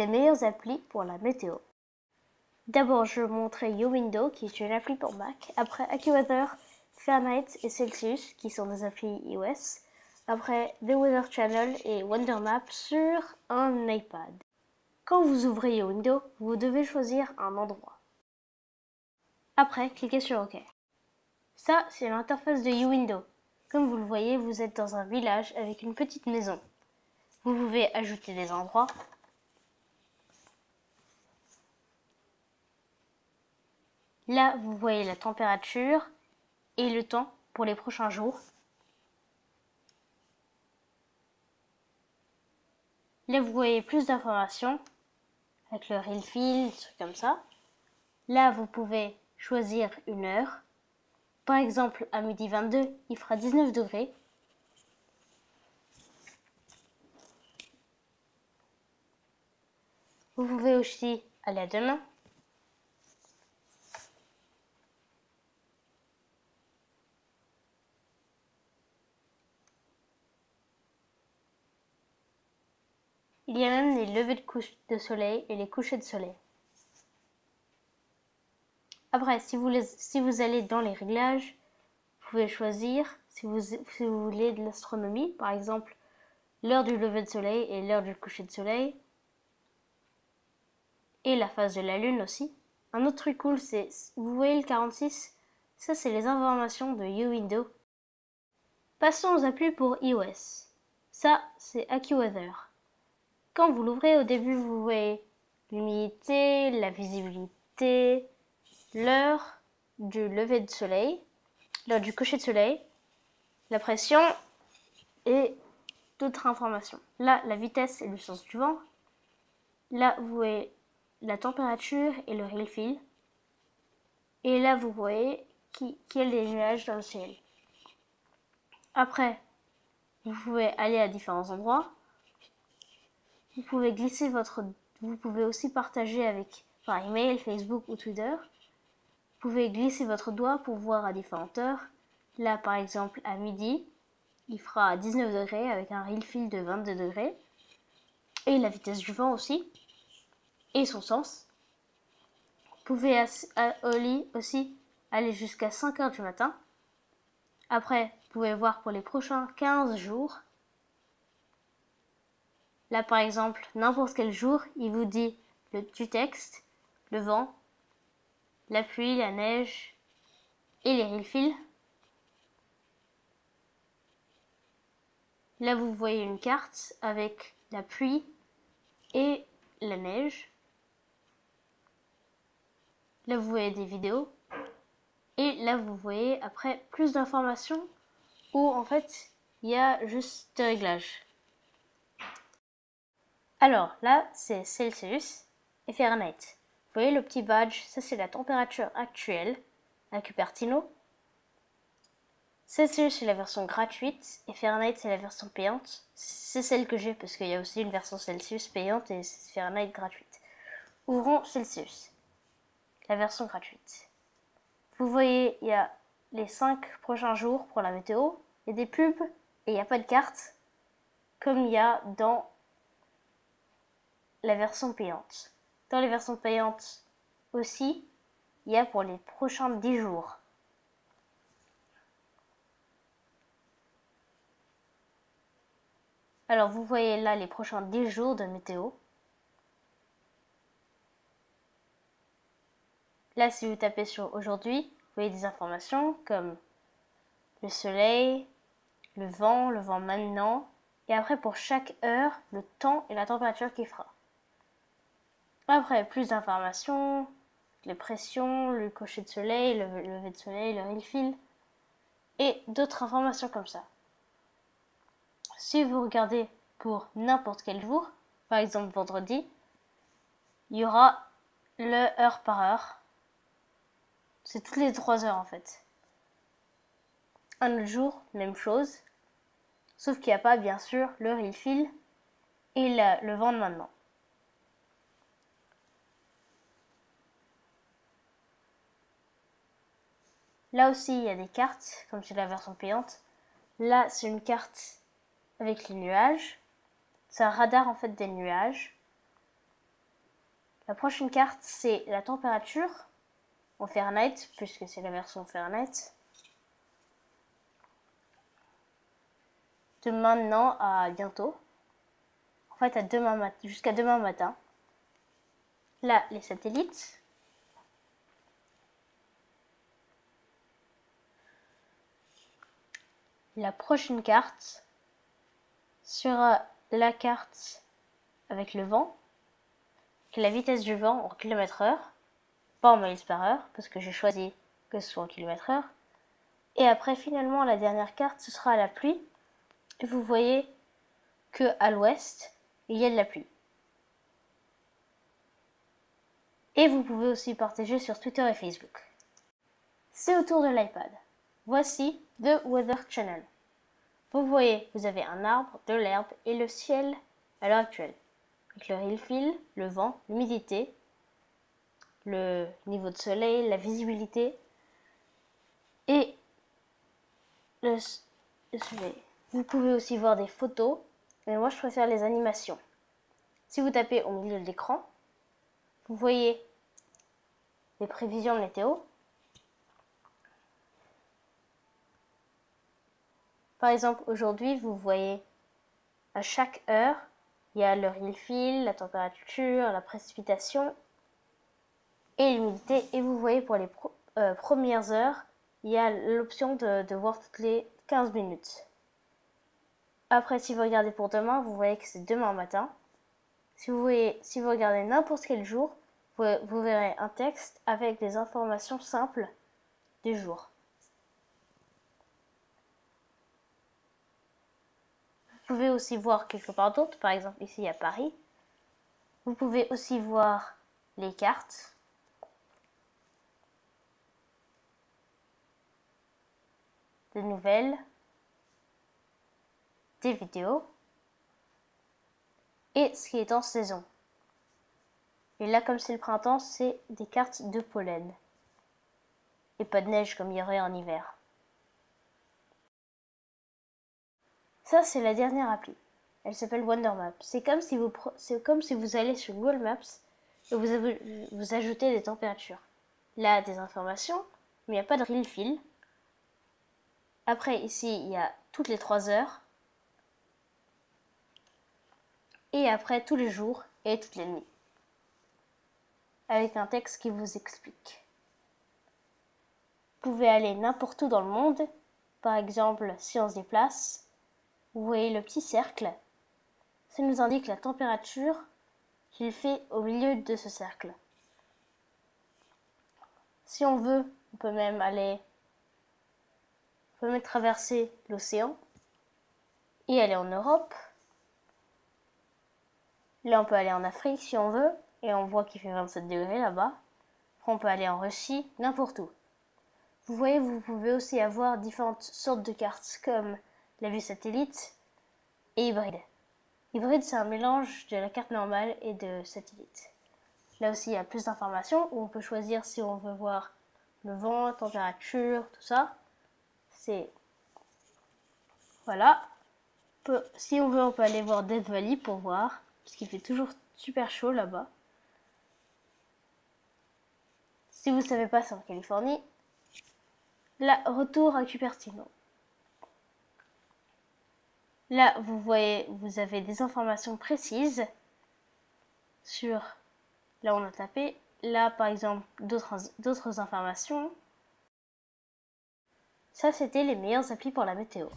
les meilleures applis pour la météo. D'abord, je vais vous montrer YouWindow, qui est une appli pour Mac. Après, AccuWeather, Fahrenheit et Celsius, qui sont des applis iOS. Après, The Weather Channel et WonderMap sur un iPad. Quand vous ouvrez YouWindow, vous devez choisir un endroit. Après, cliquez sur OK. Ça, c'est l'interface de YouWindow. Comme vous le voyez, vous êtes dans un village avec une petite maison. Vous pouvez ajouter des endroits. Là, vous voyez la température et le temps pour les prochains jours. Là, vous voyez plus d'informations avec le real feel, des trucs comme ça. Là, vous pouvez choisir une heure. Par exemple, à midi 22, il fera 19 degrés. Vous pouvez aussi aller à demain. Il y a même les levées de soleil et les couchers de soleil. Après, si vous allez dans les réglages, vous pouvez choisir, si vous voulez de l'astronomie, par exemple, l'heure du lever de soleil et l'heure du coucher de soleil. Et la phase de la lune aussi. Un autre truc cool, c'est, vous voyez le 46, ça c'est les informations de YouWindow. Passons aux applis pour iOS. Ça, c'est AccuWeather. Quand vous l'ouvrez, au début, vous voyez l'humidité, la visibilité, l'heure du lever de soleil, l'heure du coucher de soleil, la pression et d'autres informations. Là, la vitesse et le sens du vent. Là, vous voyez la température et le real feel. Et là, vous voyez qu'il y a des nuages dans le ciel. Après, vous pouvez aller à différents endroits. Vous pouvez vous pouvez aussi partager avec par email, Facebook ou Twitter. Vous pouvez glisser votre doigt pour voir à différentes heures. Là, par exemple, à midi, il fera 19 degrés avec un real feel de 22 degrés. Et la vitesse du vent aussi. Et son sens. Vous pouvez au lit aussi aller jusqu'à 5 heures du matin. Après, vous pouvez voir pour les prochains 15 jours. Là, par exemple, n'importe quel jour, il vous dit du texte, le vent, la pluie, la neige et les real feel. Là, vous voyez une carte avec la pluie et la neige. Là, vous voyez des vidéos. Et là, vous voyez après plus d'informations où en fait, il y a juste des réglages. Alors là, c'est Celsius et Fahrenheit. Vous voyez le petit badge, ça c'est la température actuelle à Cupertino. Celsius c'est la version gratuite et Fahrenheit c'est la version payante. C'est celle que j'ai parce qu'il y a aussi une version Celsius payante et Fahrenheit gratuite. Ouvrons Celsius, la version gratuite. Vous voyez, il y a les 5 prochains jours pour la météo, il y a des pubs et il n'y a pas de carte comme il y a dans la version payante. Dans les versions payantes aussi, il y a pour les prochains 10 jours. Alors vous voyez là les prochains 10 jours de météo. Là, si vous tapez sur aujourd'hui, vous voyez des informations comme le soleil, le vent maintenant, et après pour chaque heure, le temps et la température qu'il fera. Après, plus d'informations, les pressions, le coucher de soleil, le lever de soleil, le real feel, et d'autres informations comme ça. Si vous regardez pour n'importe quel jour, par exemple vendredi, il y aura le heure par heure. C'est toutes les 3 heures en fait. Un autre jour, même chose. Sauf qu'il n'y a pas bien sûr le real feel et le vent de maintenant. Là aussi, il y a des cartes, comme c'est la version payante. Là, c'est une carte avec les nuages. C'est un radar en fait des nuages. La prochaine carte, c'est la température en Fahrenheit, puisque c'est la version Fahrenheit. De maintenant à bientôt. En fait, jusqu'à demain matin. Là, les satellites. La prochaine carte sera la carte avec le vent, la vitesse du vent en km/h, pas en miles par heure, parce que j'ai choisi que ce soit en km/h. Et après, finalement, la dernière carte, ce sera la pluie. Et vous voyez que à l'ouest, il y a de la pluie. Et vous pouvez aussi partager sur Twitter et Facebook. C'est au tour de l'iPad. Voici The Weather Channel. Vous voyez, vous avez un arbre, de l'herbe et le ciel à l'heure actuelle. Avec le rainfall, le vent, l'humidité, le niveau de soleil, la visibilité et le soleil. Vous pouvez aussi voir des photos, mais moi je préfère les animations. Si vous tapez au milieu de l'écran, vous voyez les prévisions de météo. Par exemple, aujourd'hui, vous voyez à chaque heure, il y a le rainfall, la température, la précipitation et l'humidité. Et vous voyez pour les premières heures, il y a l'option de voir toutes les 15 minutes. Après, si vous regardez pour demain, vous voyez que c'est demain matin. Si vous regardez n'importe quel jour, vous verrez un texte avec des informations simples du jour. Vous pouvez aussi voir quelque part d'autre, par exemple ici à Paris. Vous pouvez aussi voir les cartes. Des nouvelles, des vidéos et ce qui est en saison. Et là, comme c'est le printemps, c'est des cartes de pollen et pas de neige comme il y aurait en hiver. Ça, c'est la dernière appli. Elle s'appelle Wonder Maps. C'est comme si vous allez sur Google Maps et vous ajoutez des températures. Là, des informations, mais il n'y a pas de refill. Après, ici, il y a toutes les 3 heures. Et après, tous les jours et toutes les nuits. Avec un texte qui vous explique. Vous pouvez aller n'importe où dans le monde. Par exemple, si on se déplace, vous voyez le petit cercle. Ça nous indique la température qu'il fait au milieu de ce cercle. Si on veut, on peut même traverser l'océan et aller en Europe. Là, on peut aller en Afrique si on veut, et on voit qu'il fait 27 degrés là-bas. Après, on peut aller en Russie, n'importe où. Vous voyez, vous pouvez aussi avoir différentes sortes de cartes, comme la vue satellite et hybride. Hybride, c'est un mélange de la carte normale et de satellite. Là aussi, il y a plus d'informations où on peut choisir si on veut voir le vent, la température, tout ça. Voilà. Si on veut, on peut aller voir Death Valley pour voir, parce qu'il fait toujours super chaud là-bas. Si vous ne savez pas, c'est en Californie. Là, retour à Cupertino. Là, vous voyez, vous avez des informations précises sur... Là, on a tapé. Là, par exemple, d'autres informations. Ça, c'était les meilleures applis pour la météo.